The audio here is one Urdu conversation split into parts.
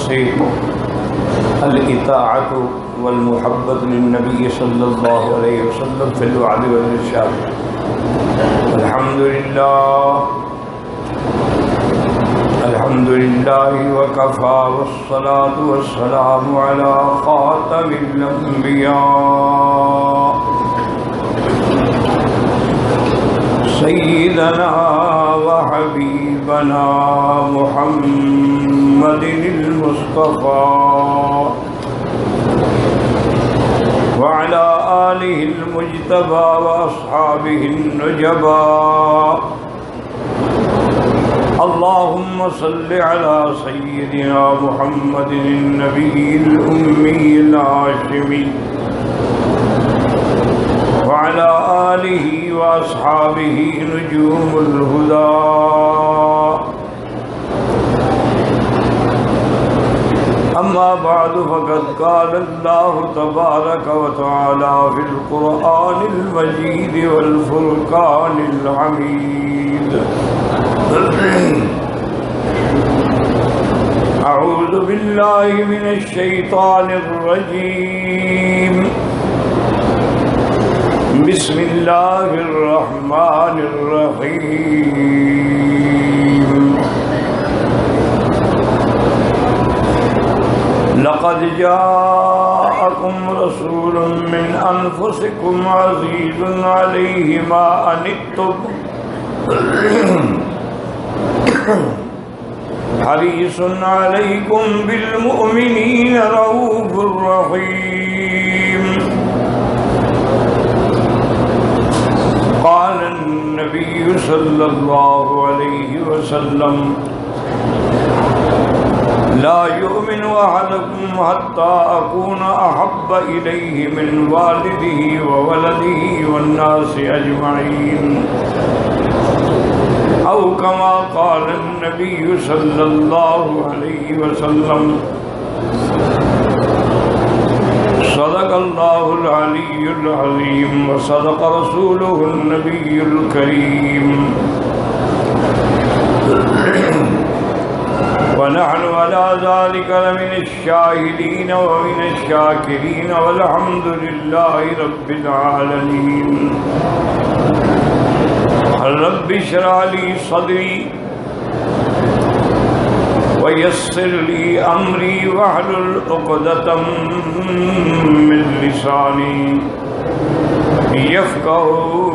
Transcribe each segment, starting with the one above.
سے الاطاعت والمحبت للنبی صلی اللہ علیہ وسلم فی الوعد والارشاد. الحمد للہ وکفى والصلاة والسلام علی خاتم الانبیاء سیدنا وحبیبنا محمد المصطفى وعلى آلہ المجتبى واصحابہ النجبى. اللهم صل على سيدنا محمد النبي الأمي الهاشمي وعلى آله وأصحابه نجوم الهدى. أما بعد فقد قال الله تبارك وتعالى في القرآن المجيد والفرقان الحميد. أعوذ بالله من الشيطان الرجيم. بسم الله الرحمن الرحيم. لقد جاءكم رسول من أنفسكم عزيز عليه ما عنتم حريص عليكم بالمؤمنين رؤوف رحيم. قال النبي صلى الله عليه وسلم لا يؤمن أحدكم حتى أكون أحب إليه من والده وولده والناس أجمعين أو كما قال النبي صلى الله عليه وسلم. صدق الله العلي العظيم وصدق رسوله النبي الكريم. ونحن على ذلك لمن الشاهدين ومن الشاكرين والحمد لله رب العالمين. رب اشرح لي صدري ويسر لي أمري واحلل عقدة من لساني يفقهوا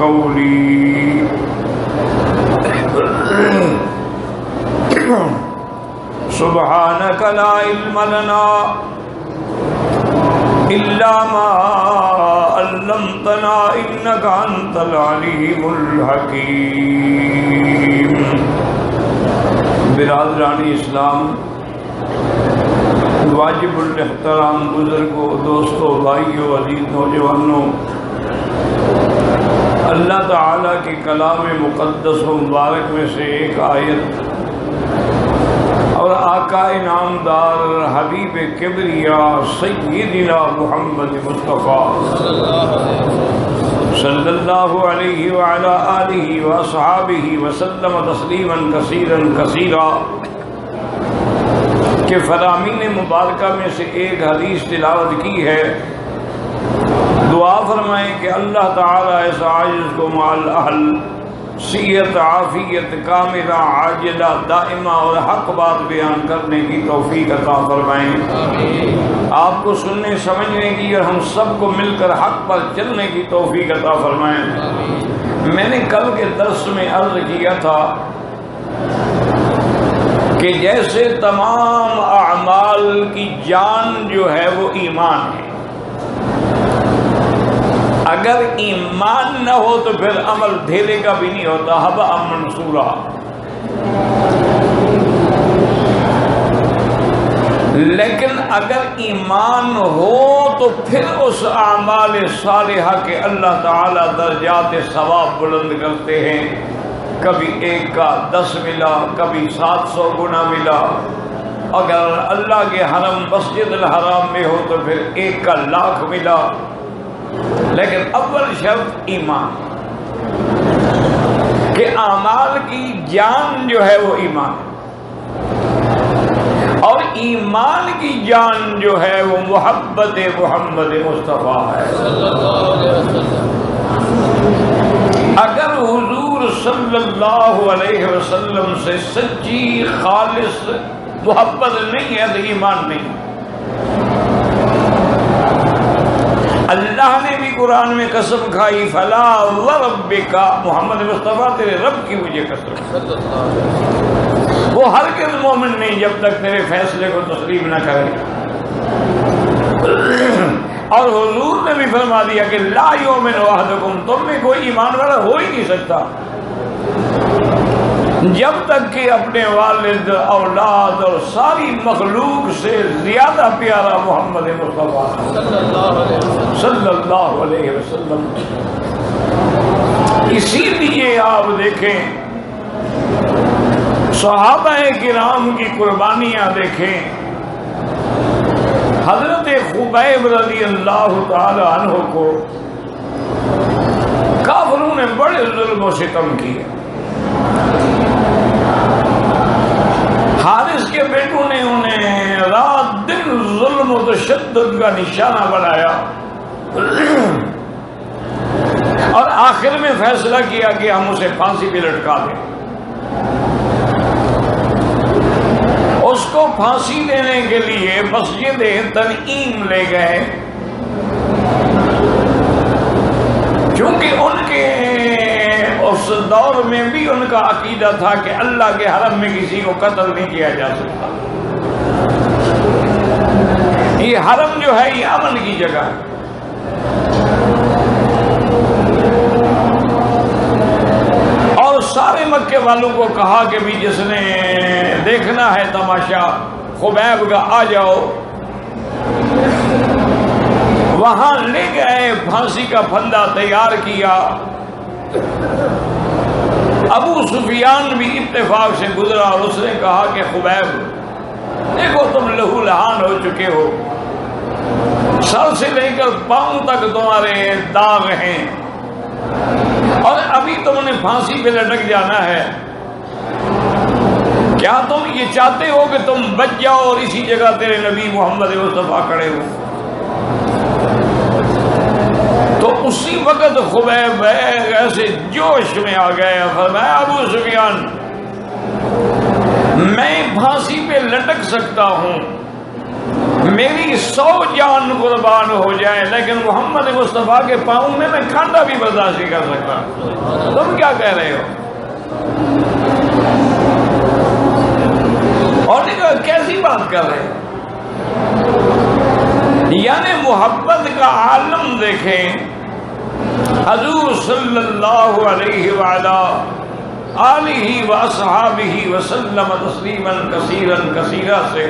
قولي. سبحانك لا علم لنا إلا ما علمتنا إنك أنت العليم الحكيم. برادران اسلام، واجب الاحترام بزرگوں، دوستوں، بھائیوں، عزیز نوجوانوں، اللہ تعالیٰ کے کلام مقدس و مبارک میں سے ایک آیت اور آقا انعامدار حبیب کبریا سیدنا محمد مصطفیٰ صلی اللہ علیہ وعلا آلہ واصحابہ وسلم تسلیما کثیرا کثیرا کہ فرامین مبارکہ میں سے ایک حدیث تلاوت کی ہے. دعا فرمائیں کہ اللہ تعالیٰ اس عاجز کو مال اہل صحت عافیت کاملہ عاجلہ دائمہ اور حق بات بیان کرنے کی توفیق عطا فرمائیں. آپ کو سننے سمجھنے کی اور ہم سب کو مل کر حق پر چلنے کی توفیق عطا فرمائیں. میں نے کل کے درس میں عرض کیا تھا کہ جیسے تمام اعمال کی جان جو ہے وہ ایمان ہے، اگر ایمان نہ ہو تو پھر عمل دھیرے کا بھی نہیں ہوتا، ہباء منصورا. لیکن اگر ایمان ہو تو پھر اس اعمال صالحہ کے اللہ تعالیٰ درجات ثواب بلند کرتے ہیں. کبھی 1 کا 10 ملا، کبھی 700 گنا ملا. اگر اللہ کے حرم مسجد الحرام میں ہو تو پھر 1 کا 1,00,000 ملا. لیکن اول شرط ایمان، کہ اعمال کی جان جو ہے وہ ایمان ہے. اور ایمان کی جان جو ہے وہ محبت محمد مصطفیٰ ہے۔ اگر حضور صلی اللہ علیہ وسلم سے سچی خالص محبت نہیں ہے تو ایمان نہیں۔ اللہ نے بھی قرآن میں قسم کھائی، فلا وربک، محمد مصطفیٰ تیرے رب کی مجھے قسم، وہ ہرگز مومن نہیں جب تک تیرے فیصلے کو تسلیم نہ کرے۔ اور حضور نے بھی فرما دیا کہ لا یؤمن احدکم، تم میں کوئی ایمان والا ہو ہی نہیں سکتا جب تک کہ اپنے والد، اولاد اور ساری مخلوق سے زیادہ پیارا محمد مصطفیٰ صلی اللہ علیہ وسلم۔ اسی لیے آپ دیکھیں صحابہ کرام کی قربانیاں دیکھیں۔ حضرت خبیب رضی اللہ تعالی عنہ کو کافروں نے بڑے ظلم و ستم کیے۔ حارث کے بیٹوں نے انہیں رات دن ظلم و تشدد کا نشانہ بنایا، اور آخر میں فیصلہ کیا کہ ہم اسے پھانسی پہ لٹکا دیں۔ اس کو پھانسی دینے کے لیے مسجد تنعیم لے گئے، کیونکہ ان کے اس دور میں بھی ان کا عقیدہ تھا کہ اللہ کے حرم میں کسی کو قتل نہیں کیا جا سکتا۔ یہ حرم جو ہے یہ امن کی جگہ ہے۔ اور سارے مکے والوں کو کہا کہ بھی جس نے دیکھنا ہے تماشا خبیب کا آ جاؤ۔ وہاں لے گئے، پھانسی کا پھندا تیار کیا۔ ابو سفیان بھی اتفاق سے گزرا اور اس نے کہا کہ خبیب دیکھو تم لہو لہان ہو چکے ہو، سر سے لے کر پاؤں تک تمہارے داغ ہیں، اور ابھی تم نے پھانسی پہ لٹک جانا ہے۔ کیا تم یہ چاہتے ہو کہ تم بچ جاؤ اور اسی جگہ تیرے نبی محمد مصطفیٰ کھڑے ہو؟ تو اسی وقت خبیب ایسے جوش میں آ گئے، فرمایا ابو سفیان میں پھانسی پہ لٹک سکتا ہوں، میری 100 جان قربان ہو جائے، لیکن محمد مصطفیٰ کے پاؤں میں کانٹا بھی برداشت نہیں کر سکتا۔ تم کیا کہہ رہے ہو؟ اور کیسی بات کر رہے ہیں؟ یعنی محبت کا عالم دیکھیں، حضور صلی اللہ علیہ وآلہ آلہ واصحابہ وسلم تسلیما کثیرا کثیرا سے۔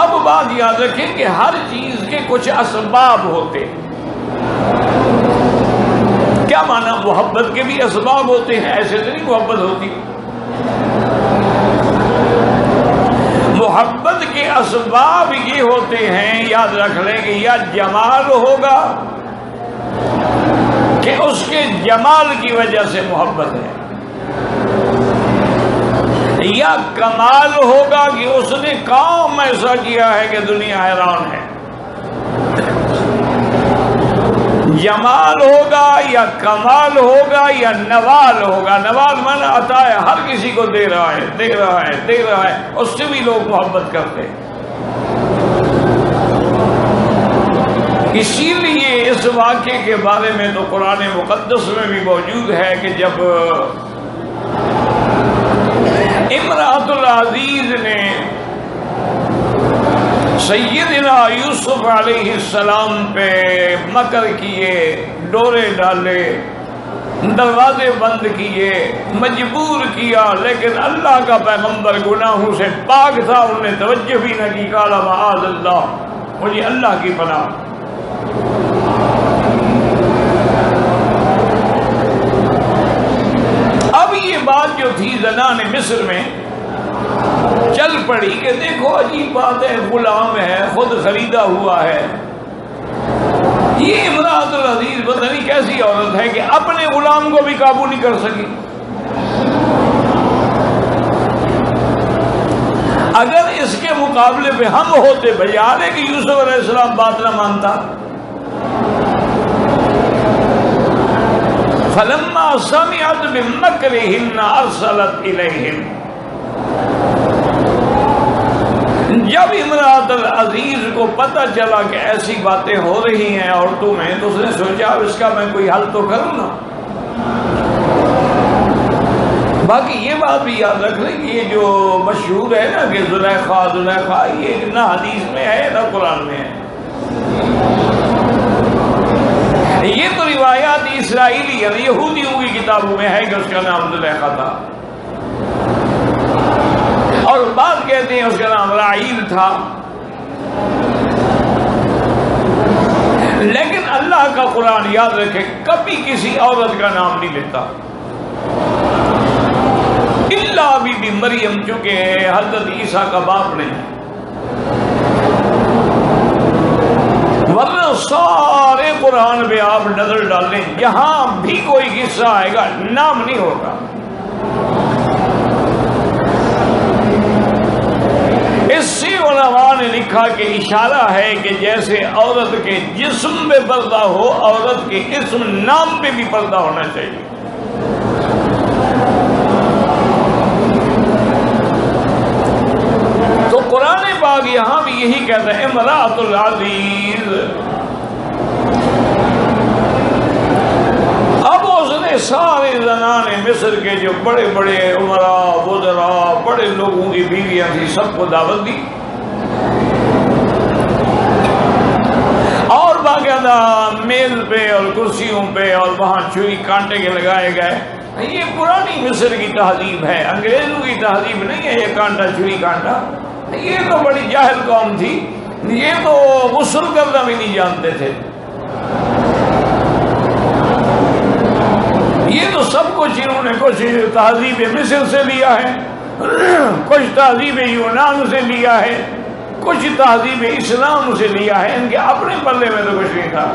اب بات یاد رکھیں کہ ہر چیز کے کچھ اسباب ہوتے۔ کیا معنی؟ محبت کے بھی اسباب ہوتے ہیں، ایسے تو نہیں محبت ہوتی۔ محبت کے اسباب یہ ہوتے ہیں، یاد رکھ لیں کہ یا جمال ہوگا کہ اس کے جمال کی وجہ سے محبت ہے، یا کمال ہوگا کہ اس نے کام ایسا کیا ہے کہ دنیا حیران ہے۔ جمال ہوگا یا کمال ہوگا یا نوال ہوگا۔ نوال مانا عطا ہے، ہر کسی کو دے رہا ہے، دے رہا ہے، دے رہا ہے، اس سے بھی لوگ محبت کرتے ہیں۔ اسی لیے اس واقعے کے بارے میں تو قرآن مقدس میں بھی موجود ہے کہ جب امرأۃ العزیز نے سیدنا یوسف علیہ السلام پہ مکر کیے، ڈورے ڈالے، دروازے بند کیے، مجبور کیا، لیکن اللہ کا پیغمبر گناہوں سے پاک تھا، انہوں نے توجہ بھی نہ کی، قال معاذ اللہ، مجھے اللہ کی پناہ۔ اب یہ بات جو تھی زنان مصر میں چل پڑی کہ دیکھو عجیب بات ہے، غلام ہے، خود خریدا ہوا ہے، یہ امرأۃ العزیز پتہ نہیں کیسی عورت ہے کہ اپنے غلام کو بھی قابو نہیں کر سکی۔ اگر اس کے مقابلے پہ ہم ہوتے بجائے کہ یوسف علیہ السلام بات نہ مانتا. فلما سمعت بمکرہن ارسلت الیہن، جب امرأۃ العزیز کو پتہ چلا کہ ایسی باتیں ہو رہی ہیں عورتوں میں، تو اس نے سوچا اب اس کا میں کوئی حل تو کروں نا. باقی یہ بات بھی یاد رکھ لیں کہ یہ جو مشہور ہے نا کہ زلیخا زلیخا، یہ نہ حدیث میں ہے نہ قرآن میں ہے. یہ تو روایات اسرائیلی ہے، یہودیوں کی کتابوں میں ہے کہ اس کا نام زلیخا تھا، اور بعض کہتے ہیں اس کا نام راعیل تھا. لیکن اللہ کا قرآن یاد رکھے کبھی کسی عورت کا نام نہیں لیتا الا بی بی مریم، چونکہ حضرت عیسیٰ کا باپ نہیں. ورنہ سارے قرآن پہ آپ نظر ڈالیں، یہاں بھی کوئی قصہ آئے گا نام نہیں ہوگا. اس سے علماء نے لکھا کہ اشارہ ہے کہ جیسے عورت کے جسم پہ پردہ ہو، عورت کے اسم نام پہ بھی پردہ ہونا چاہیے. تو قرآن پاک یہاں بھی یہی کہتا ہے امرأۃ العزیز. اب اس نے سارے زنان مصر کے جو بڑے بڑے عمراء وزراء بڑے لوگوں کی بیویاں تھی سب کو دعوت دی، اور باقاعدہ میز پہ اور کرسیوں پہ اور وہاں چھری کانٹے کے لگائے گئے. یہ پرانی مصر کی تہذیب ہے، انگریزوں کی تہذیب نہیں ہے یہ کانٹا چھری کانٹا. یہ تو بڑی جاہل قوم تھی، یہ تو غسل کرنا بھی نہیں جانتے تھے. یہ تو سب کچھ انہوں نے کچھ تہذیب مصر سے لیا ہے، کچھ تہذیب یونان سے لیا ہے، کچھ تہذیب اسلام سے لیا ہے. ان کے اپنے پلے میں تو کچھ نہیں تھا.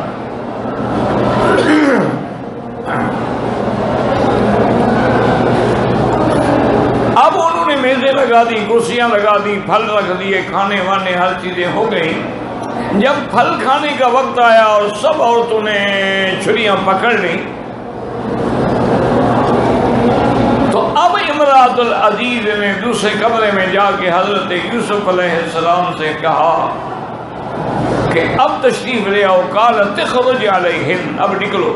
اب انہوں نے میزیں لگا دی، کرسیاں لگا دی، پھل رکھ دیے، کھانے وانے ہر چیزیں ہو گئی. جب پھل کھانے کا وقت آیا اور سب عورتوں نے چھریاں پکڑ لی، تو اب امرأۃ العزیز نے دوسرے کمرے میں جا کے حضرت یوسف علیہ السلام سے کہا کہ اب تشریف لے آؤ. قالت اخرج علیہن، اب نکلو.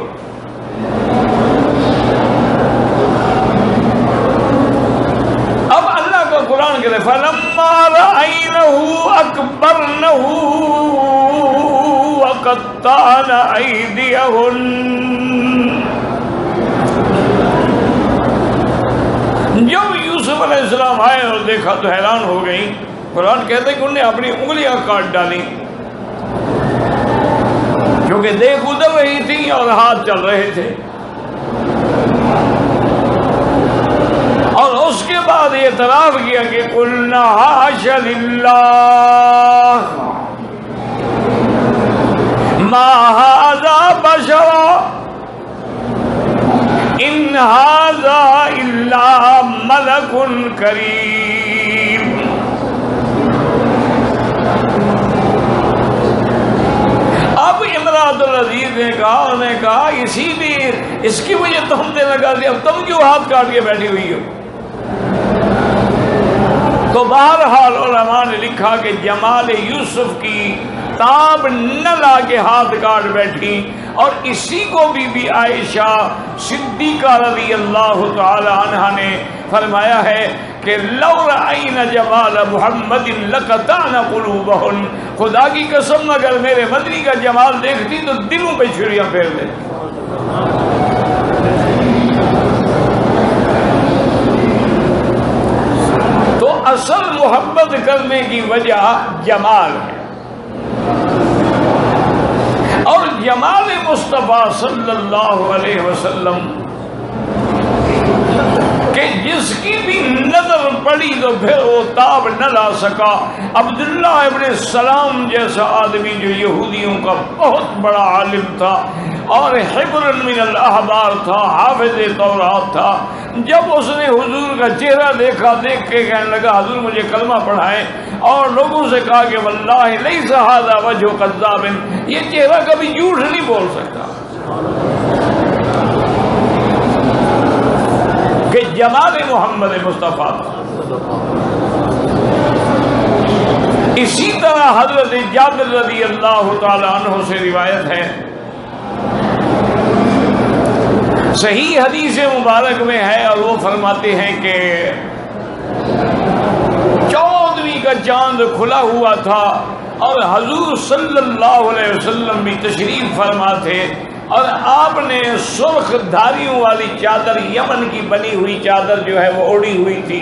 اب اللہ کا قرآن کہتے فلما رأینہ اکبرنہ وقطعن ایدیہن، جب یوسف علیہ السلام آئے اور دیکھا تو حیران ہو گئی. قرآن کہتے کہ انہوں نے اپنی انگلیاں کاٹ ڈالی کیونکہ دیکھ ادھر رہی تھی اور ہاتھ چل رہے تھے. اور اس کے بعد یہ اعتراف کیا کہ قلنا حاش للہ ما ھذا بشرا ان ھذا الا ملک کریم. اب امرأۃ العزیز نے کہا اسی لیے اس کی وجہ تہمتیں لگا دی، اب تم کیوں ہاتھ کاٹ کے بیٹھی ہوئی ہو؟ تو بہرحال علماء نے لکھا کہ جمال یوسف کی تاب نہ لا کے ہاتھ کاٹ بیٹھی. اور اسی کو بی بی عائشہ صدیقہ رضی اللہ تعالی عنہا نے فرمایا ہے کہ لو رأینا جمال محمد لقطعنا قلوبہن، خدا کی قسم اگر میرے مدنی کا جمال دیکھتی تو دلوں پہ چھریاں پھیر دیتی. تو اصل محبت کرنے کی وجہ جمال ہے، اور جمال مصطفیٰ صلی اللہ علیہ وسلم کہ جس کی بھی نظر پڑی تو پھر وہ تاب نہ لا سکا۔ عبداللہ ابن سلام جیسا آدمی جو یہودیوں کا بہت بڑا عالم تھا اور حبر من الاحبار تھا، حافظ تورات تھا، جب اس نے حضور کا چہرہ دیکھا، دیکھ کے کہنے لگا حضور مجھے کلمہ پڑھائیں، اور لوگوں سے کہا کہ واللہ لیس ھذا وجہ کذاب، یہ چہرہ کبھی جھوٹ نہیں بول سکتا، کہ جمال محمد مصطفیٰ تھا۔ اسی طرح حضرت جابر رضی اللہ تعالی عنہ سے روایت ہے، صحیح حدیث مبارک میں ہے، اور وہ فرماتے ہیں کہ 14ویں کا چاند کھلا ہوا تھا اور حضور صلی اللہ علیہ وسلم بھی تشریف فرما تھے، اور آپ نے سرخ دھاریوں والی چادر، یمن کی بنی ہوئی چادر جو ہے وہ اوڑھی ہوئی تھی،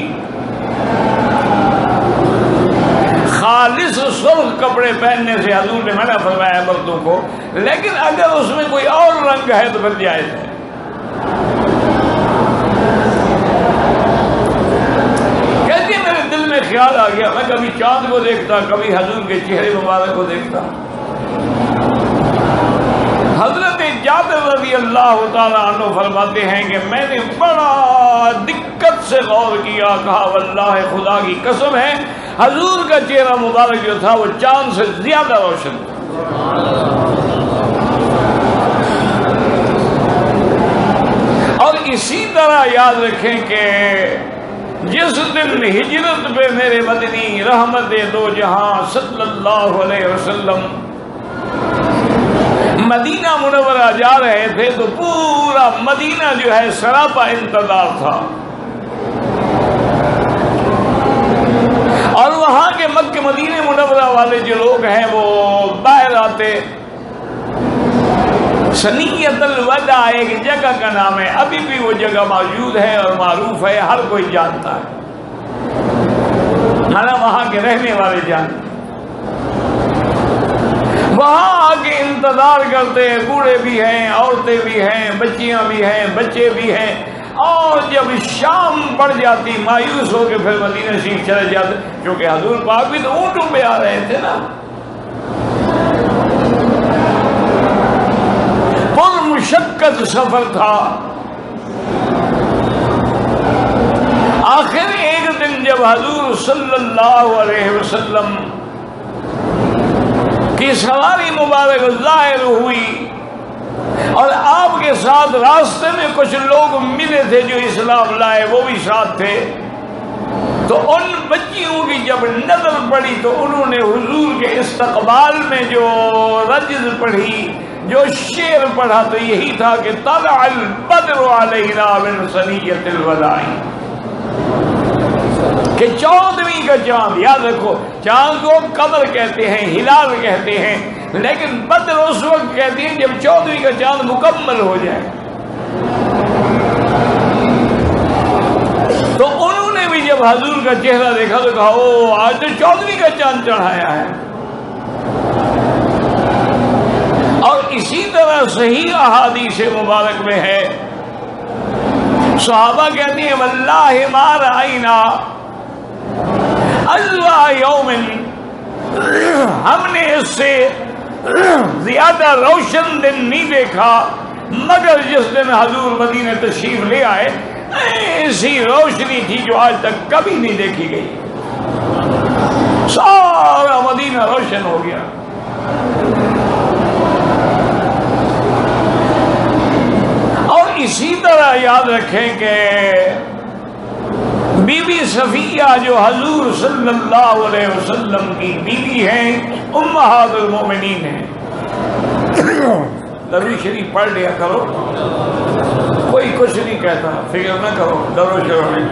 خالص سرخ کپڑے پہننے سے حضور نے منع فرمایا مردوں کو، لیکن اگر اس میں کوئی اور رنگ ہے تو پھر جائز ہے۔ کہتے میرے دل میں خیال آ گیا، میں کبھی چاند کو دیکھتا، کبھی حضور کے چہرے مبارک کو دیکھتا۔ حضرت جابر رضی اللہ تعالیٰ عنہ فرماتے ہیں کہ میں نے بڑا دقت سے غور کیا، کہا واللہ خدا کی قسم ہے حضور کا چہرہ مبارک جو تھا وہ چاند سے زیادہ روشن تھا۔ اور اسی طرح یاد رکھیں کہ جس دن ہجرت پہ میرے مدنی رحمت دو جہاں صلی اللہ علیہ وسلم مدینہ منورہ جا رہے تھے تو پورا مدینہ جو ہے سراپا انتظار تھا، اور وہاں کے مکہ مدینہ منورہ والے جو لوگ ہیں وہ باہر آتے۔ سنیت الوداع ایک جگہ کا نام ہے، ابھی بھی وہ جگہ موجود ہے اور معروف ہے، ہر کوئی جانتا ہے، مانا وہاں کے رہنے والے جانتے ہیں۔ وہاں آگے انتظار کرتے ہیں، بوڑھے بھی ہیں، عورتیں بھی ہیں، بچیاں بھی ہیں، بچے بھی ہیں، اور جب شام پڑ جاتی مایوس ہو کے پھر مدینہ شریف چلے جاتے، کیونکہ حضور پاک بھی تو اونٹوں پہ آ رہے تھے نا۔ پر مشقت سفر تھا۔ آخر ایک دن جب حضور صلی اللہ علیہ وسلم کی سواری مبارک ظاہر ہوئی اور آپ کے ساتھ راستے میں کچھ لوگ ملے تھے جو اسلام لائے، وہ بھی ساتھ تھے، تو ان بچیوں کی جب نظر پڑی تو انہوں نے حضور کے استقبال میں جو رجز پڑھی، جو شعر پڑھا، تو یہی تھا کہ طلع البدر علینا من ثنیۃ الوداع، کہ 14ویں کا چاند، یاد رکھو چاند کو قمر کہتے ہیں، ہلال کہتے ہیں، لیکن بدر اس وقت کہتے ہیں جب 14ویں کا چاند مکمل ہو جائے۔ تو انہوں نے بھی جب حضور کا چہرہ دیکھا تو کہا او آج تو 14ویں کا چاند چڑھایا ہے۔ اور اسی طرح صحیح احادیث مبارک میں ہے، صحابہ کہتے ہیں واللہ ما رأینا اضواء یوم، ہم نے اس سے زیادہ روشن دن نہیں دیکھا مگر جس دن حضور مدینہ تشریف لے آئے، ایسی روشنی تھی جو آج تک کبھی نہیں دیکھی گئی، سارا مدینہ روشن ہو گیا۔ اور اسی طرح یاد رکھیں کہ بی بی صفیہ جو حضور صلی اللہ علیہ وسلم کی بیوی ہیں، امہات المومنین ہیں، درود شریف پڑھ لیا کرو، کوئی کچھ نہیں کہتا، فکر نہ کرو، درود شریف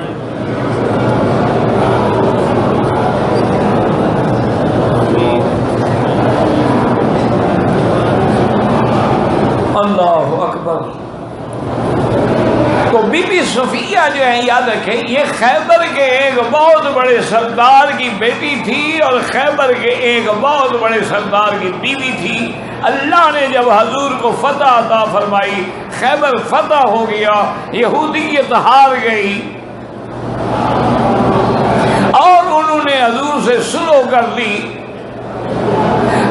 اللہ اکبر۔ تو بی بی صفیہ جو ہے یاد رکھیں یہ خیبر کے ایک بہت بڑے سردار کی بیٹی تھی اور خیبر کے ایک بہت بڑے سردار کی بیوی تھی۔ اللہ نے جب حضور کو فتح عطا فرمائی، خیبر فتح ہو گیا، یہودیت ہار گئی، اور انہوں نے حضور سے سلو کر لی،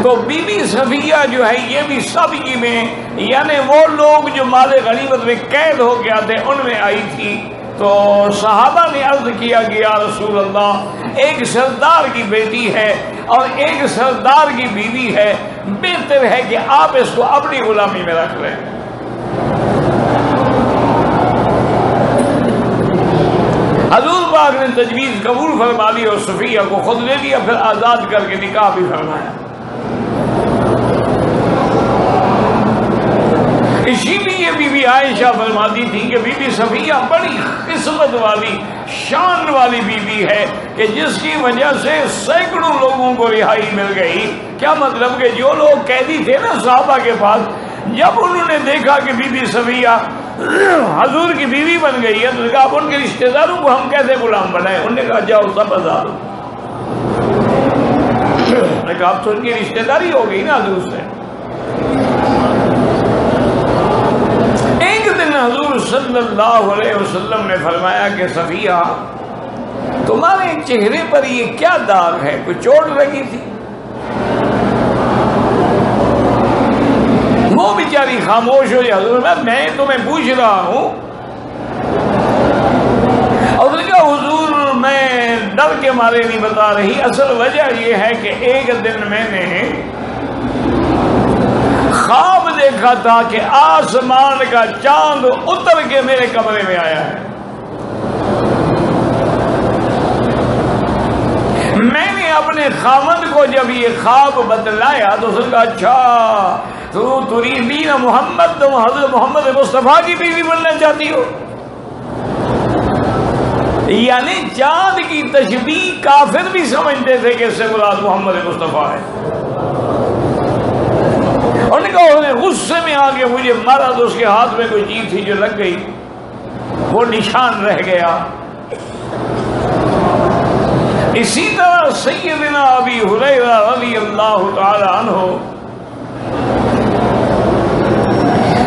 تو بی بی صفیہ جو ہے یہ بھی سبھی میں، یعنی وہ لوگ جو مال غنیمت میں قید ہو گیا تھے ان میں آئی تھی۔ تو صحابہ نے عرض کیا کہ یا رسول اللہ، ایک سردار کی بیٹی ہے اور ایک سردار کی بیوی ہے، بہتر ہے کہ آپ اس کو اپنی غلامی میں رکھ لیں۔ حضور پاک نے تجویز قبول فرما لی اور صفیہ کو خود لے لیا، پھر آزاد کر کے نکاح بھی فرمایا۔ اسی لیے بی بی عائشہ فرماتی تھی کہ بی بی صفیہ بڑی قسمت والی، شان والی بی بی ہے کہ جس کی وجہ سے سینکڑوں لوگوں کو رہائی مل گئی۔ کیا مطلب کہ جو لوگ قیدی تھے نا صحابہ کے پاس، جب انہوں نے دیکھا کہ بی بی صفیہ حضور کی بیوی بن گئی ہے تو کہا اب ان کے رشتہ داروں کو ہم کیسے غلام بنائیں؟ انہوں نے کہا جاؤ سب آزاد ہو۔ نے کہا اب تو ان کی رشتہ داری ہو گئی نا حضور سے۔ ایک دن حضور صلی اللہ علیہ وسلم نے فرمایا کہ صفیہ تمہارے چہرے پر یہ کیا داغ ہے؟ کوئی چوٹ لگی تھی؟ وہ بیچاری خاموش ہو جائے، حضور میں تمہیں پوچھ رہا ہوں۔ اور اس کا حضور میں ڈر کے مارے نہیں بتا رہی، اصل وجہ یہ ہے کہ ایک دن میں نے خواب دیکھا تھا کہ آسمان کا چاند اتر کے میرے کمرے میں آیا ہے۔ میں نے اپنے خاوند کو جب یہ خواب بتلایا تو اس نے کہا اچھا تو تريدين محمد، تم حضرت محمد مصطفیٰ کی بیوی بننا چاہتی ہو؟ یعنی چاند کی تشبیہ کافر بھی سمجھتے تھے کہ اس سے مراد محمد مصطفیٰ ہے۔ انہوں نے کہا انہوں نے غصے میں آ کے مجھے مارا تو اس کے ہاتھ میں کوئی چیز تھی جو لگ گئی، وہ نشان رہ گیا۔ اسی طرح سیدنا ابی ہریرہ رضی اللہ تعالی عنہ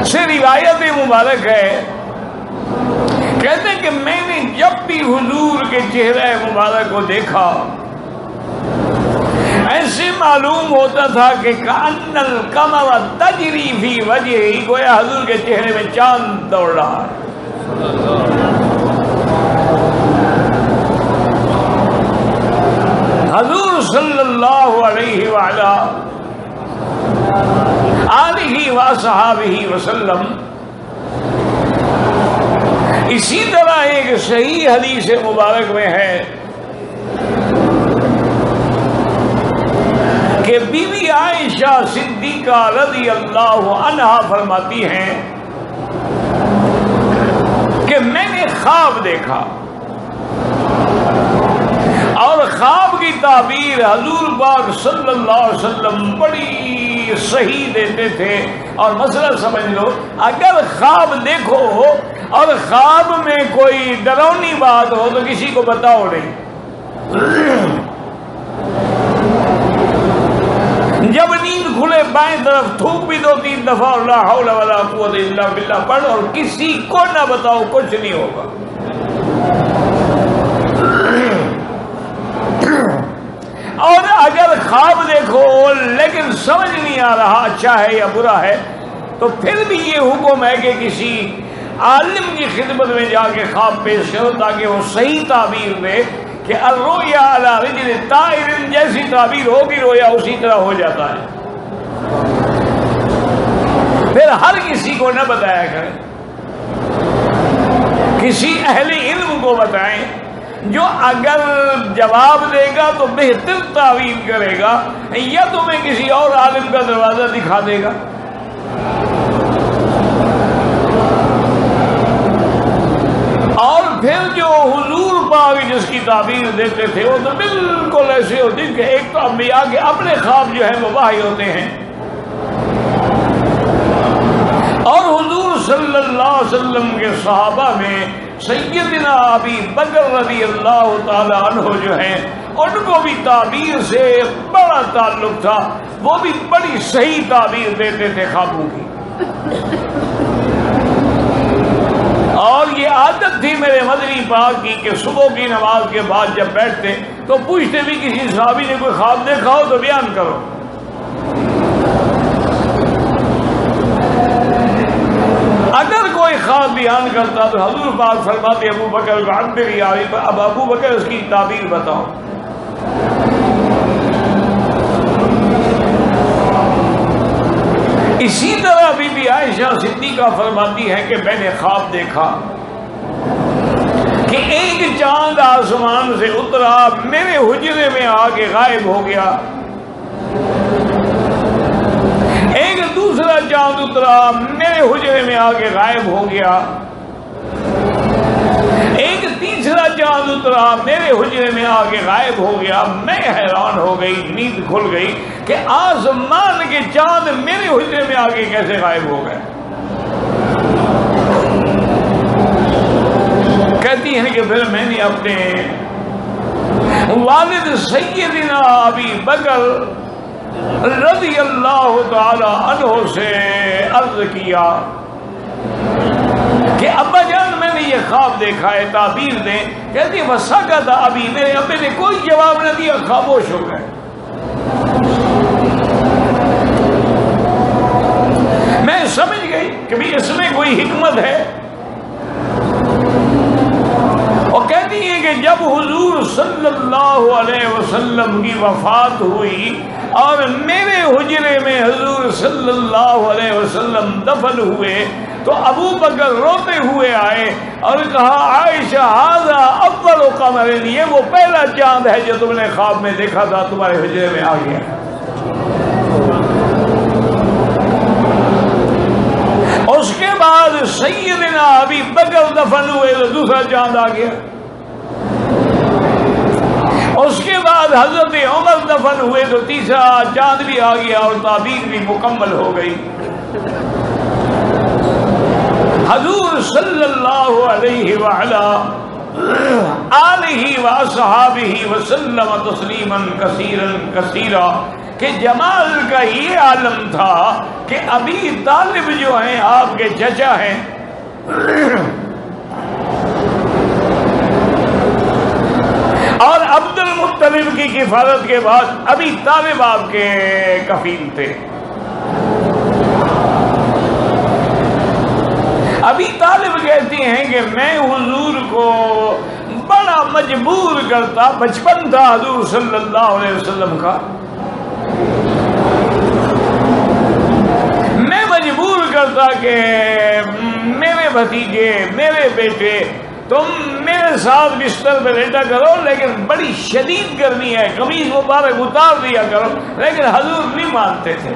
سے روایت مبارک ہے، کہتے ہیں کہ میں نے جب بھی حضور کے چہرہ مبارک کو دیکھا ایسے معلوم ہوتا تھا کہ کأن القمر تجری فی وجہہ، گویا حضور کے چہرے میں چاند دوڑ رہا ہے۔ حضور صلی اللہ علیہ وآلہ آلہ وصحابہ وسلم اسی طرح ایک صحیح حدیث مبارک میں ہے کہ بی بی عائشہ صدیقہ رضی اللہ عنہا فرماتی ہیں کہ میں نے خواب دیکھا، اور خواب کی تعبیر حضور پاک صلی اللہ علیہ وسلم بڑی صحیح دیتے تھے۔ اور مسئلہ سمجھ لو، اگر خواب دیکھو اور خواب میں کوئی ڈراؤنی بات ہو تو کسی کو بتاؤ نہیں۔ جب نیند کھلے بائیں طرف تھوک بھی 2-3 دفعہ لا حول ولا قوت الا باللہ پڑھ، اور کسی کو نہ بتاؤ، کچھ نہیں ہوگا۔ اور اگر خواب دیکھو لیکن سمجھ نہیں آ رہا اچھا ہے یا برا ہے، تو پھر بھی یہ حکم ہے کہ کسی عالم کی خدمت میں جا کے خواب پیش کرو تاکہ وہ صحیح تعبیر دے کہ الرؤیا علی رجل طائر، جیسی تعبیر ہوگی رویا اسی طرح ہو جاتا ہے۔ پھر ہر کسی کو نہ بتایا کریں، کسی اہل علم کو بتائیں جو اگر جواب دے گا تو بہتر تعویل کرے گا، یا تمہیں کسی اور عالم کا دروازہ دکھا دے گا۔ اور پھر جو حضور پاک جس کی تعبیر دیتے تھے وہ تو بالکل ایسے ہوتی کہ ایک تو انبیاء کے اپنے خواب جو ہیں وہ وحی ہوتے ہیں، اور حضور صلی اللہ علیہ وسلم کے صحابہ میں سیدنا ابی بکر رضی اللہ تعالی عنہ جو ہیں ان کو بھی تعبیر سے بڑا تعلق تھا، وہ بھی بڑی صحیح تعبیر دیتے تھے خوابوں کی۔ اور یہ عادت تھی میرے مدنی پاک کی کہ صبح کی نماز کے بعد جب بیٹھتے تو پوچھتے بھی کسی صحابی نے کوئی خواب دیکھا ہو تو بیان کرو. اگر کوئی خواب بیان کرتا تو حضور پاک فرماتے ابو بکر کو عبر یا اب ابو بکر اس کی تعبیر بتاؤ. اسی طرح بی بی عائشہ صدیقہ فرماتی ہے کہ میں نے خواب دیکھا کہ ایک چاند آسمان سے اترا، میرے حجرے میں آ کے غائب ہو گیا. ایک دوسرا چاند اترا، میرے حجرے میں آ کے غائب ہو گیا. ایک تیسرا چاند اترا، میرے حجرے میں آ کے غائب ہو گیا. میں حیران ہو گئی، نیند کھل گئی کہ آسمان کے چاند میرے حجرے میں آ کے کیسے غائب ہو گئے. کہتی ہیں کہ پھر میں نے اپنے والد سیدنا ابی بکر رضی اللہ تعالی عنہ سے عرض کیا کہ ابا جان میں نے یہ خواب دیکھا ہے، تعبیر دیں. کہتی ہے وسکت ابی، میرے ابے نے کوئی جواب نہ دیا، خاموش ہو گئے. میں سمجھ گئی کہ بھی اس میں کوئی حکمت ہے. اور کہتی ہے کہ جب حضور صلی اللہ علیہ وسلم کی وفات ہوئی اور میرے حجرے میں حضور صلی اللہ علیہ وسلم دفن ہوئے تو ابو بکر روتے ہوئے آئے اور کہا عائشہ ھذا اول قمر، یہ وہ پہلا چاند ہے جو تم نے خواب میں دیکھا تھا، تمہارے حجرے میں آ گیا. اس کے بعد سیدنا ابی بکر دفن ہوئے تو دوسرا چاند آ گیا. اس کے بعد حضرت عمر دفن ہوئے تو تیسرا چاند بھی آ گیا اور تعبیر بھی مکمل ہو گئی. حضور صلی اللہ علیہ وعلا آلہ واصحابہ وسلم تسلیما کثیرا کثیرا کہ جمال کا یہ عالم تھا کہ ابی طالب جو ہیں آپ کے چچا ہیں اور عبد المطلب کی کفالت کے بعد ابی طالب آپ کے کفیل تھے. ابی طالب کہتی ہیں کہ میں حضور کو بڑا مجبور کرتا، بچپن تھا حضور صلی اللہ علیہ وسلم کا، میں مجبور کرتا کہ میرے بھتیجے، میرے بیٹے، تم میرے ساتھ بستر پہ لیٹا کرو، لیکن بڑی شدید گرمی ہے، قمیص مبارک اتار دیا کرو. لیکن حضور نہیں مانتے تھے.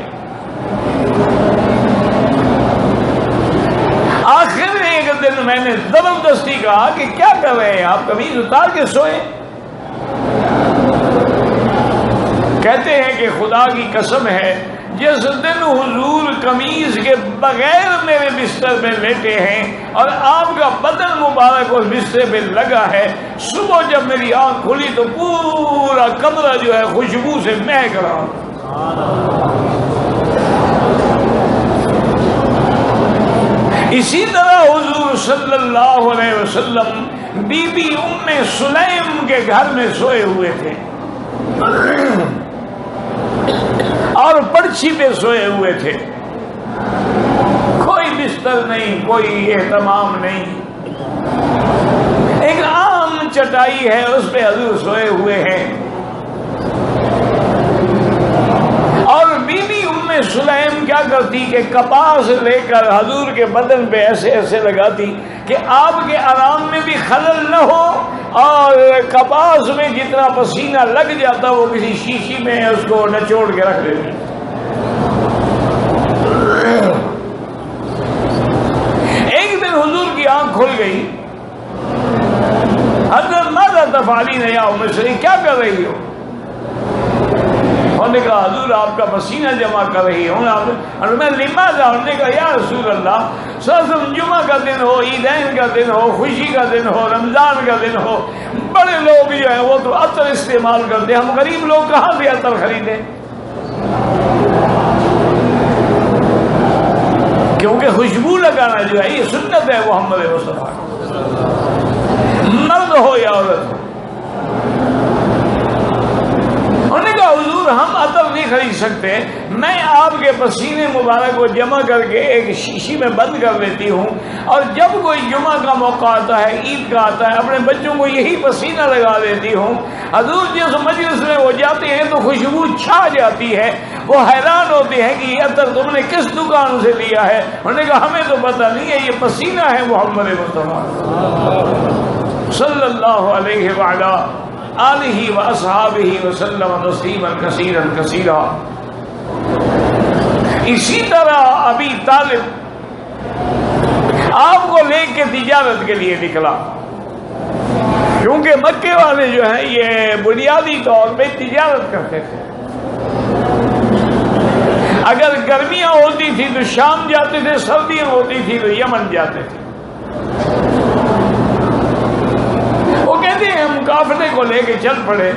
آخر ایک دن میں نے زبردستی کہا کہ کیا کر رہے ہیں آپ، قمیص اتار کے سوئے. کہتے ہیں کہ خدا کی قسم ہے جس دن حضور قمیض کے بغیر میرے بستر پہ لیٹے ہیں اور آپ کا بدن مبارک اس بستر پہ لگا ہے، صبح جب میری آنکھ کھلی تو پورا کمرہ جو ہے خوشبو سے مہک رہا. اسی طرح حضور صلی اللہ علیہ وسلم بی بی ام سلیم کے گھر میں سوئے ہوئے تھے اور پرچھی پہ سوئے ہوئے تھے. کوئی بستر نہیں، کوئی اہتمام نہیں، ایک عام چٹائی ہے اس پہ حضور سوئے ہوئے ہیں. اور بی بی ام سلیم کیا کرتی کہ کپاس لے کر حضور کے بدن پہ ایسے ایسے لگاتی کہ آپ کے آرام میں بھی خلل نہ ہو، اور کپاس میں جتنا پسینہ لگ جاتا وہ کسی شیشی میں اس کو نچوڑ کے رکھ دیتی. ایک دن حضور کی آنکھ کھل گئی. حضرت ماذا تفعلین یا ام سلیم، کیا کر رہی ہو؟ انہوں نے کہا حضور آپ کا پسینہ جمع کر رہی ہوں. میں لماذا، انہوں نے کہا یا رسول اللہ صلی جمعہ کا دن ہو، عیدین کا دن ہو، خوشی کا دن ہو، رمضان کا دن ہو، بڑے لوگ جو ہیں وہ تو عطر استعمال کرتے، ہم غریب لوگ کہاں سے عطر خریدیں؟ کیونکہ خوشبو لگانا جو ہے یہ سنت ہے محمد مصطفیٰ. مرد ہو یا عورت ہو. انہوں نے کہا حضور ہم عطر نہیں خرید سکتے، میں آپ کے پسینے مبارک کو جمع کر کے ایک شیشی میں بند کر لیتی ہوں، اور جب کوئی جمعہ کا موقع آتا ہے، عید کا آتا ہے، اپنے بچوں کو یہی پسینہ لگا دیتی ہوں. حضور جس مجلس میں وہ جاتے ہیں تو خوشبو چھا جاتی ہے، وہ حیران ہوتے ہیں کہ یہ عطر تم نے کس دکان سے لیا ہے. انہوں نے کہا ہمیں تو پتہ نہیں ہے، یہ پسینہ ہے محمد مصطفیٰ صلی اللہ علیہ وعلا آلہ و اصحابہ وسلم تسلیما کثیرا کثیرا. اسی طرح ابی طالب آپ کو لے کے تجارت کے لیے نکلا، کیونکہ مکے والے جو ہیں یہ بنیادی طور پہ تجارت کرتے تھے. اگر گرمیاں ہوتی تھی تو شام جاتے تھے، سردیاں ہوتی تھی تو یمن جاتے تھے. وہ کہتے ہیں ہم قافلے کو لے کے چل پڑے.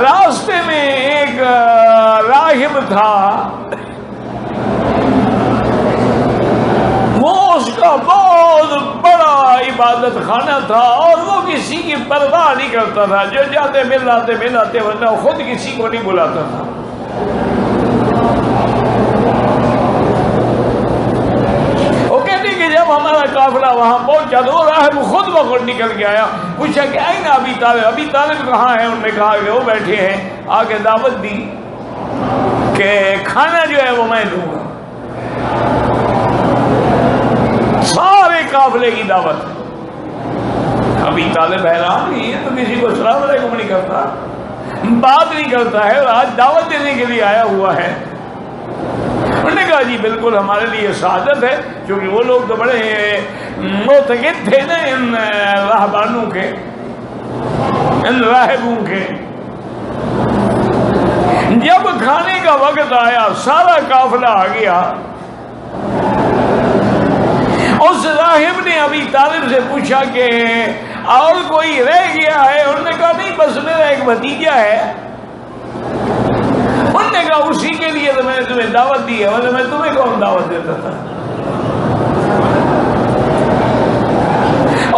راستے میں ایک راہب تھا، وہ اس کا بہت بڑا عبادت خانہ تھا، اور وہ کسی کی پرواہ نہیں کرتا تھا. جو جاتے مل آتے ورنہ خود کسی کو نہیں بلاتا تھا. جب ہمارا قافلہ وہاں پہنچا تو وہ راہب خود بخود نکل کے آیا، پوچھا کہ آئے نا ابی طالب، ابی طالب کہاں ہے؟ انہوں نے کہا کہ وہ بیٹھے ہیں. آ کے دعوت دی کہ کھانا جو ہے وہ میں دوں گا. سارے قافلے کی دعوت. ابی طالب حیران، یہ تو کسی کو السلام علیکم نہیں کرتا، بات نہیں کرتا ہے، اور آج دعوت دینے کے لیے آیا ہوا ہے. انہوں نے کہا جی بالکل ہمارے لیے سعادت ہے، کیونکہ وہ لوگ تو بڑے معتقد تھے نا ان راہبانوں کے، ان راہبوں کے. جب کھانے کا وقت آیا سارا قافلہ آ گیا. اس راہب نے ابی طالب سے پوچھا کہ اور کوئی رہ گیا ہے؟ انہوں نے کہا نہیں، بس میرا ایک بھتیجا ہے. انہوں نے کہا اسی کے لیے تو میں نے تمہیں دعوت دی ہے، ورنہ میں تمہیں کون دعوت دیتا تھا.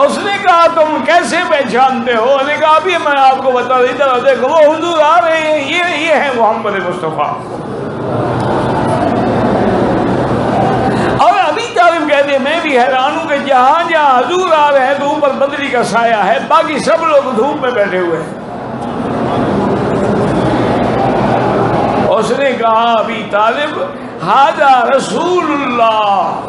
اس نے کہا تم کیسے پہچانتے ہو؟ انہوں نے کہا ابھی میں آپ کو بتا دیتا ہوں، دیکھو وہ حضور آ رہے ہیں، یہ ہے محمد مصطفیٰ. اور ابھی طالب کہتے ہیں میں بھی حیران ہوں کہ جہاں جہاں حضور آ رہے ہیں تو اوپر بدری کا سایہ ہے، باقی سب لوگ دھوپ میں بیٹھے ہوئے ہیں. اس نے کہا ابی طالب ھذا رسول اللہ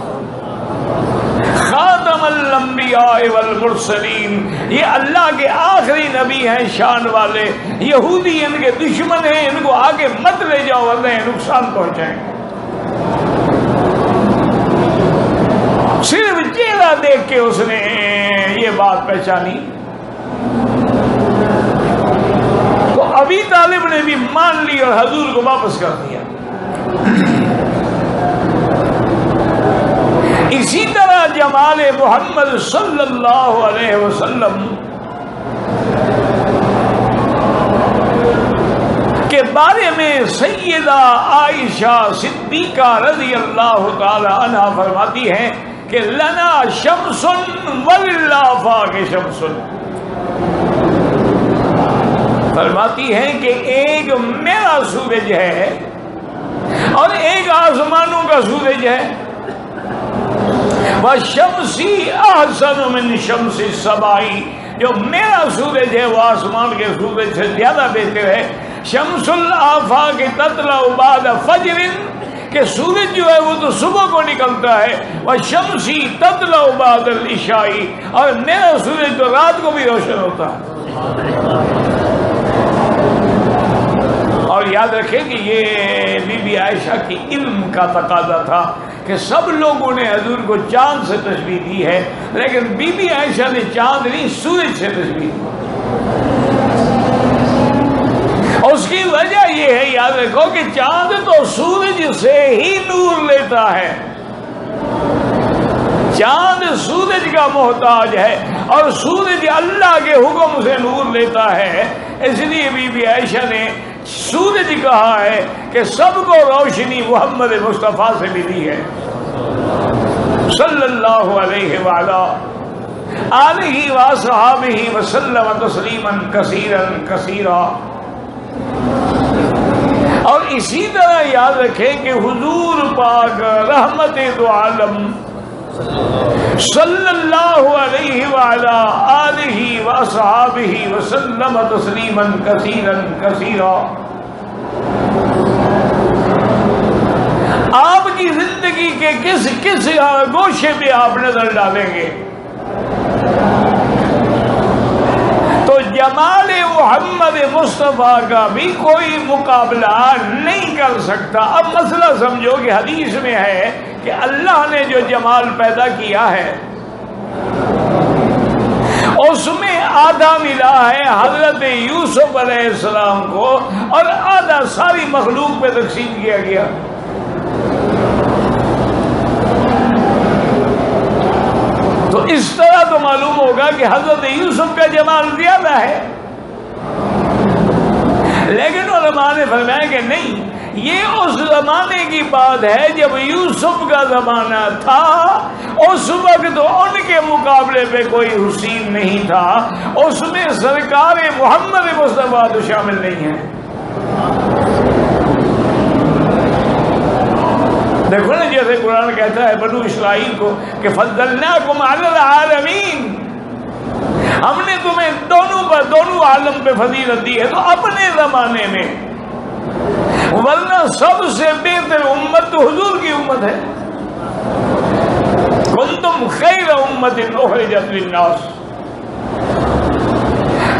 خاتم الانبیاء والمرسلین، یہ اللہ کے آخری نبی ہیں شان والے. یہودی ان کے دشمن ہیں، ان کو آگے مت لے جاؤ ورنہ نقصان پہنچائیں. صرف چہرہ دیکھ کے اس نے یہ بات پہچانی. تو ابی طالب نے بھی مان لی اور حضور کو واپس کر دیا. اسی طرح جمال محمد صلی اللہ علیہ وسلم کے بارے میں سیدہ عائشہ صدیقہ رضی اللہ تعالی عنہا فرماتی ہیں کہ لنا شمس وللآفاق شمس. فرماتی ہیں کہ ایک میرا سورج ہے اور ایک آسمانوں کا سورج ہے. وَشَمْسِي أَحْسَنُ مِنْ شَمْسِ السَّمَاءِ، جو میرا سورج ہے وہ آسمان کے سورج سے زیادہ بہتر ہے. شمس الآفاق تطلع بعد فجر، کہ سورج جو ہے وہ تو صبح کو نکلتا ہے. وَشَمْسِي تطلع بعد العشاء، اور میرا سورج تو رات کو بھی روشن ہوتا ہے. اور یاد رکھیں کہ یہ بی بی عائشہ کی علم کا تقاضا تھا کہ سب لوگوں نے حضور کو چاند سے تشبیہ دی ہے، لیکن بی بی عائشہ نے چاند نہیں سورج سے تشبیہ دی. اس کی وجہ یہ ہے، یاد رکھو کہ چاند تو سورج سے ہی نور لیتا ہے. چاند سورج کا محتاج ہے اور سورج اللہ کے حکم سے نور لیتا ہے. اس لیے بی بی عائشہ نے سورج کہا ہے کہ سب کو روشنی محمد مصطفیٰ سے ملی ہے. صلی اللہ علیہ وعلا آلہ وصحابہ وسلم تسلیما کثیرا کثیرا۔ اور اسی طرح یاد رکھیں کہ حضور پاک رحمت دو عالم صلی اللہ علیہ وعلا آلہ وصحابہ وسلم تسلیما کثیرا کثیرا، آپ کی زندگی کے کس کس گوشے پہ آپ نظر ڈالیں گے تو جمال محمد مصطفیٰ کا بھی کوئی مقابلہ نہیں کر سکتا۔ اب مسئلہ سمجھو کہ حدیث میں ہے کہ اللہ نے جو جمال پیدا کیا ہے اس میں آدھا ملا ہے حضرت یوسف علیہ السلام کو اور آدھا ساری مخلوق پہ تقسیم کیا گیا۔ تو اس طرح تو معلوم ہوگا کہ حضرت یوسف کا جمال زیادہ ہے، لیکن علماء نے فرمایا کہ نہیں، یہ اس زمانے کی بات ہے جب یوسف کا زمانہ تھا، اس وقت ان کے مقابلے پہ کوئی حسین نہیں تھا، اس میں سرکار محمد مصطفیٰ تو شامل نہیں ہے۔ دیکھو نا جیسے قرآن کہتا ہے بنو اسرائیل کو کہ فضلناکم علی العالمین، ہم نے تمہیں دونوں عالم پہ فضیلت دی ہے، تو اپنے زمانے میں ورنہ سب سے بہتر امت تو حضور کی امت ہے۔ کنتم خیر امت اخرجت للناس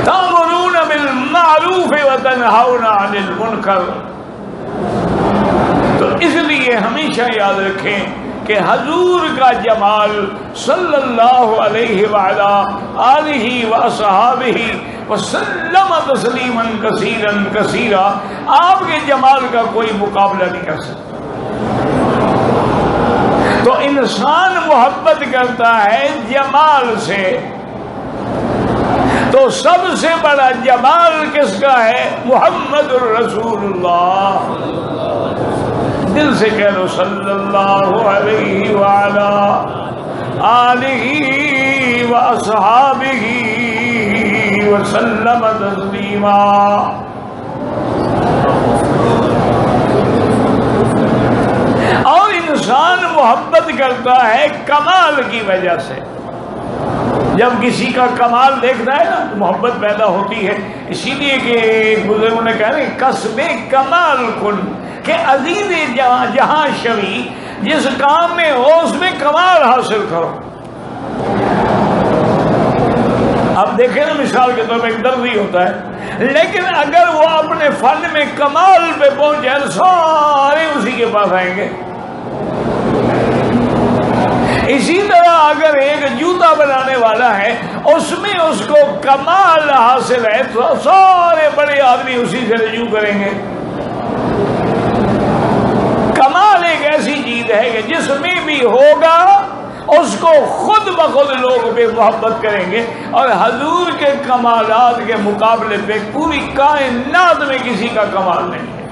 تأمرون بالمعروف وتنہون عن المنکر۔ تو اس لیے ہمیشہ یاد رکھیں کہ حضور کا جمال صلی اللہ علیہ وعلا آلہ وصحابہ وسلم تسلیما کثیرا کثیرا، آپ کے جمال کا کوئی مقابلہ نہیں کر سکتا۔ تو انسان محبت کرتا ہے جمال سے، تو سب سے بڑا جمال کس کا ہے؟ محمد الرسول اللہ۔ دل سے کہہ لو صلی اللہ علیہ وعلا آلہ واصحابہ وسلم تسلیما۔ اور انسان محبت کرتا ہے کمال کی وجہ سے۔ جب کسی کا کمال دیکھتا ہے نا تو محبت پیدا ہوتی ہے۔ اسی لیے کہ بزرگوں نے کہا کہ کسب کمال کن، کہ عزیز جہاں شوی، جس کام میں ہو اس میں کمال حاصل کرو۔ اب دیکھیں نا مثال کے طور پہ ایک درزی ہوتا ہے، لیکن اگر وہ اپنے فن میں کمال پہ پہنچ جائے سارے اسی کے پاس آئیں گے۔ اسی طرح اگر ایک جوتا بنانے والا ہے، اس میں اس کو کمال حاصل ہے تو سارے بڑے آدمی اسی سے رجوع کریں گے۔ کمال ایک ایسی چیز ہے کہ جس میں بھی ہوگا اس کو خود بخود لوگ پہ محبت کریں گے، اور حضور کے کمالات کے مقابلے پہ پوری کائنات میں کسی کا کمال نہیں ہے۔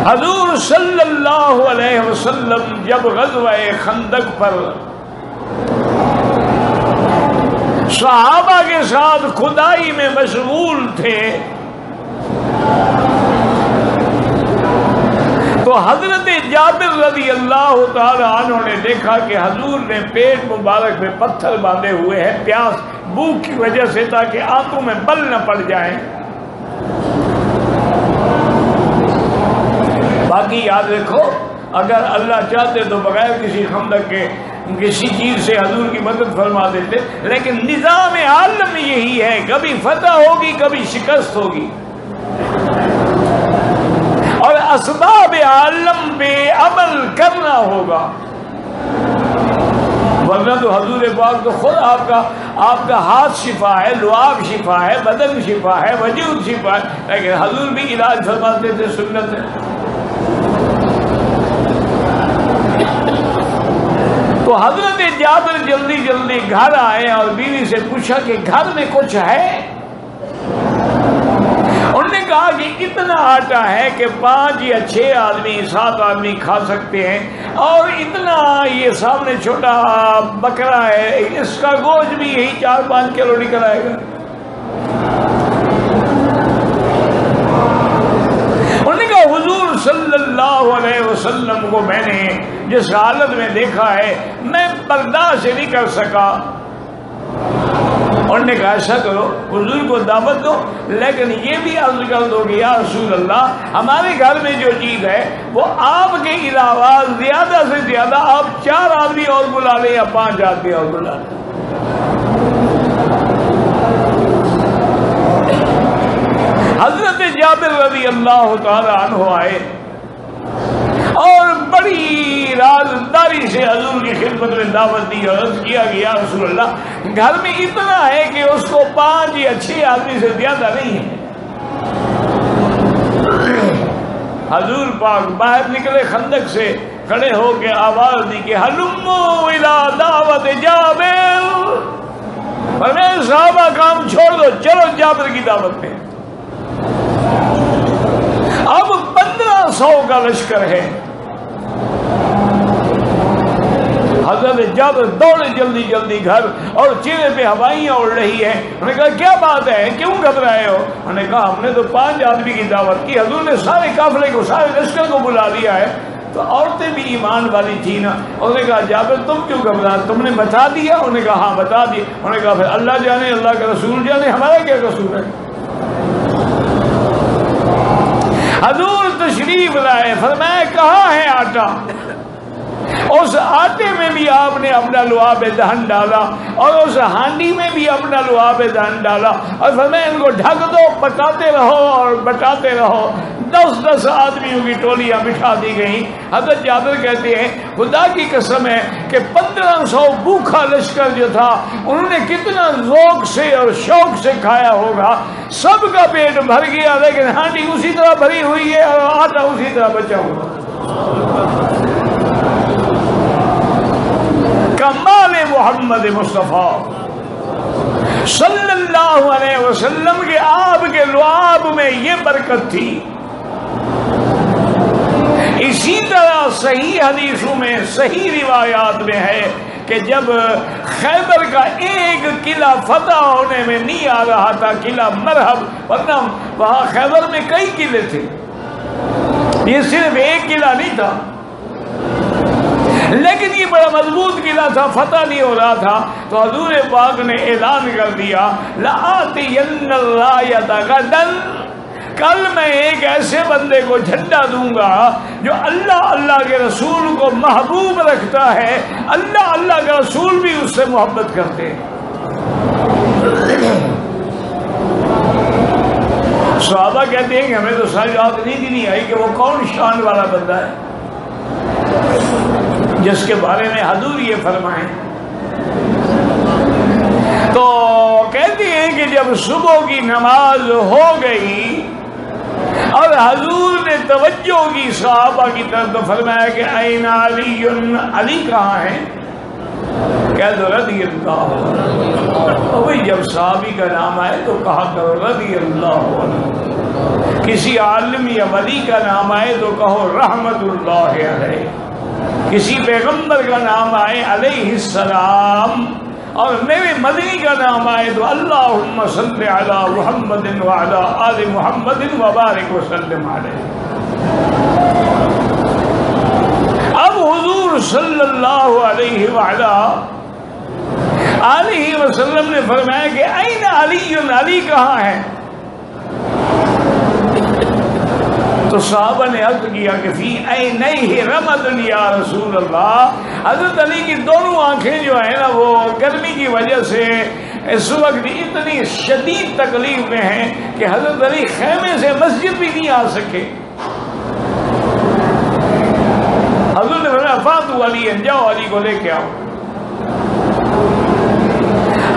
حضور صلی اللہ علیہ وسلم جب غزوہ خندق پر صحابہ کے ساتھ کھدائی میں مشغول تھے تو حضرت جابر رضی اللہ تعالی عنہ نے دیکھا کہ حضور نے پیٹ مبارک میں پتھر باندھے ہوئے ہیں پیاس بھوک کی وجہ سے، تاکہ آنکھوں میں بل نہ پڑ جائیں۔ باقی یاد رکھو اگر اللہ چاہتے تو بغیر کسی خندق کے کسی چیز سے حضور کی مدد فرما دیتے، لیکن نظام عالم یہی ہے، کبھی فتح ہوگی کبھی شکست ہوگی، اور اسباب عالم پہ عمل کرنا ہوگا، ورنہ تو حضور پاک تو خود آپ کا ہاتھ شفا ہے، لعاب شفا ہے، بدن شفا ہے، وجود شفا ہے، لیکن حضور بھی علاج فرماتے تھے سنت ہے۔ تو حضرت جابر جلدی جلدی گھر آئے اور بیوی سے پوچھا کہ گھر میں کچھ ہے؟ انہوں نے کہا کہ اتنا آٹا ہے کہ 5 یا 6 آدمی 7 آدمی کھا سکتے ہیں، اور اتنا یہ سامنے چھوٹا بکرا ہے، اس کا گوشت بھی یہی 4-5 کلو نکل آئے گا۔ انہوں نے کہا حضور صلی اللہ علیہ وسلم کو میں نے جس حالت میں دیکھا ہے میں برداشت نہیں کر سکا۔ انہوں نے کہا ایسا کرو حضور کو دعوت دو، لیکن یہ بھی عرض کر دو کہ یا رسول اللہ ہمارے گھر میں جو چیز ہے وہ آپ کے علاوہ زیادہ سے زیادہ آپ 4 آدمی اور بلا لیں یا 5 آدمی اور بلا لیں۔ حضرت جابر رضی اللہ تعالی عنہ آئے اور بڑی رازداری سے حضور کی خدمت میں دعوت دی اور عرض کیا کہ یا رسول اللہ گھر میں اتنا ہے کہ اس کو 5 یا 6 آدمی سے زیادہ نہیں ہے۔ حضور پاک باہر نکلے خندق سے، کھڑے ہو کے آواز دی کہ ہلمو الی دعوت جابر، فرمایا صحابہ کام چھوڑ دو، چلو جابر کی دعوت پہ۔ اب 1500 کا لشکر ہے۔ حضرت جابر دوڑے جلدی جلدی گھر اور چہرے پہ ہوائیاں اڑ رہی ہیں۔ انہوں نے کہا کیا بات ہے، کیوں گھبرائے ہو؟ انہوں نے کہا ہم نے تو 5 آدمی کی دعوت کی، حضور نے سارے قافلے کو سارے لشکر کو بلا لیا ہے۔ تو عورتیں بھی ایمان والی تھی نا، انہوں نے کہا جابر تم کیوں گھبرا، تم نے بتا دیا؟ انہوں نے کہا ہاں بتا دیا۔ انہوں نے کہا پھر اللہ جانے اللہ کا رسول جانے، ہمارا کیا قصور ہے؟ حضور تشریف لائے، فرمایا کہاں ہے آٹا؟ اس آٹے میں بھی آپ نے اپنا لعاب دہن ڈالا اور اس ہانڈی میں بھی اپنا لعاب دہن ڈالا، اور فرمایا ان کو ڈھک دو، پکاتے رہو اور بٹاتے رہو۔ 10 آدمیوں کی ٹولیاں بٹھا دی گئیں۔ حضرت جابر کہتے ہیں خدا کی قسم ہے کہ 1500 بھوکھا لشکر جو تھا انہوں نے کتنا ذوق سے اور شوق سے کھایا ہوگا، سب کا پیٹ بھر گیا، لیکن ہانڈی اسی طرح بھری ہوئی ہے اور آٹا اسی طرح بچا ہوا۔ کمال محمد مصطفیٰ صلی اللہ علیہ وسلم کے آپ کے لعاب میں یہ برکت تھی۔ اسی طرح صحیح حدیثوں میں صحیح روایات میں ہے کہ جب خیبر کا ایک قلعہ فتح ہونے میں نہیں آ رہا تھا، قلعہ مرحب، ورنہ وہاں خیبر میں کئی قلعے تھے، یہ صرف ایک قلعہ نہیں تھا، لیکن یہ بڑا مضبوط قلعہ تھا، فتح نہیں ہو رہا تھا۔ تو حضور پاک نے اعلان کر دیا لآتین الرایۃ غدا، کل میں ایک ایسے بندے کو جھنڈا دوں گا جو اللہ اللہ کے رسول کو محبوب رکھتا ہے، اللہ اللہ کے رسول بھی اس سے محبت کرتے ہیں۔ صحابہ کہتے ہیں کہ ہمیں تو ساری رات نیند ہی نہیں آئی کہ وہ کون شان والا بندہ ہے جس کے بارے میں حضور یہ فرمائیں۔ تو کہتے ہیں کہ جب صبح کی نماز ہو گئی اور حضور نے توجہ کی صحابہ کی طرف، تو فرمایا کہ این علی، علی کہاں ہے؟ کہہ دو رضی اللہ عنہ۔ وہی جب صحابی کا نام آئے تو کہا کرو رضی اللہ عنہ، کسی عالم یا ولی کا نام آئے تو کہو رحمت اللہ علیہ، کسی پیغمبر کا نام آئے علیہ السلام، اور میرے مدنی کا نام آئے تو اللہم صلی علی محمد وعلی آل محمد وبارک وسلم علیہ۔ اب حضور صلی اللہ علیہ وعلی آلہ وسلم نے فرمایا کہ این علی، علی کہاں ہے؟ تو صحابہ نے عرض کیا کہ فی عینیہ رمد یا رسول اللہ، حضرت علی کی دونوں آنکھیں جو ہیں نا وہ گرمی کی وجہ سے اس وقت اتنی شدید تکلیف میں ہیں کہ حضرت علی خیمے سے مسجد بھی نہیں آ سکے۔ حضرت نے فرمایا فاتوا علی، جاؤ علی کو لے کے آؤ۔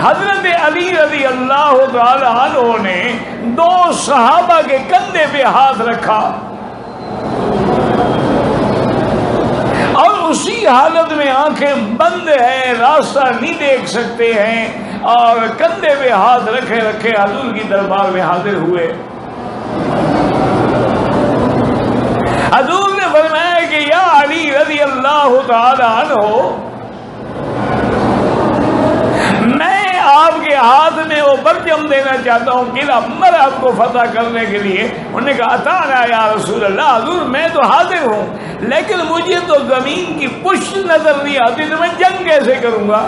حضرت علی رضی اللہ تعالی عنہ نے 2 صحابہ کے کندھے پہ ہاتھ رکھا اور اسی حالت میں آنکھیں بند ہیں، راستہ نہیں دیکھ سکتے ہیں، اور کندھے پہ ہاتھ رکھے رکھے حضور کی دربار میں حاضر ہوئے۔ تعالی عنہ میں آپ کے ہاتھ میں وہ پرچم دینا چاہتا ہوں قلعہ مرعب کو فتح کرنے کے لیے. انہوں نے کہا اتانا یا رسول اللہ، حضور میں تو حاضر ہوں لیکن مجھے تو زمین کی پشت نظر نہیں آتی تو میں جنگ کیسے کروں گا؟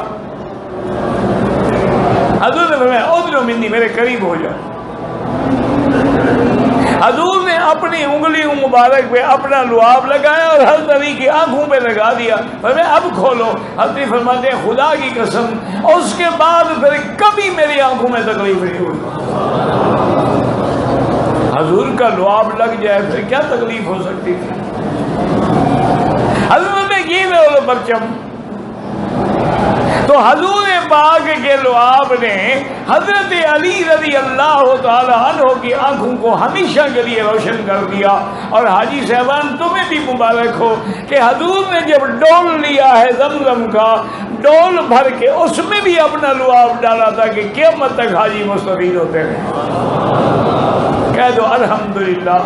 حضور نے فرمایا ادنو منی، میرے قریب ہو جاؤ. حضور نے اپنی انگلی مبارک پہ اپنا لعاب لگایا اور حضرت علی کی آنکھوں پہ لگا دیا. فرمایا اب کھولو. حضرت فرماتے ہیں خدا کی قسم اس کے بعد پھر کبھی میری آنکھوں میں تکلیف نہیں ہوئی. حضور کا لعاب لگ جائے پھر کیا تکلیف ہو سکتی تھی؟ حضور نے کی وہ پرچم تو حضور پاک کے لعاب نے حضرت علی رضی اللہ تعالی عنہ کی آنکھوں کو ہمیشہ کے لیے روشن کر دیا. اور حاجی صاحبان تمہیں بھی مبارک ہو کہ حضور نے جب ڈول لیا ہے زمزم کا، ڈول بھر کے اس میں بھی اپنا لعاب ڈالا تھا کہ قیامت تک حاجی مستفید ہوتے رہے. کہہ دو الحمدللہ.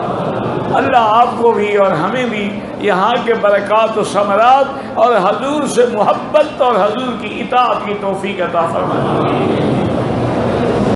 اللہ آپ کو بھی اور ہمیں بھی یہاں کے برکات و ثمرات اور حضور سے محبت اور حضور کی اطاعت کی توفیق عطا فرمائے.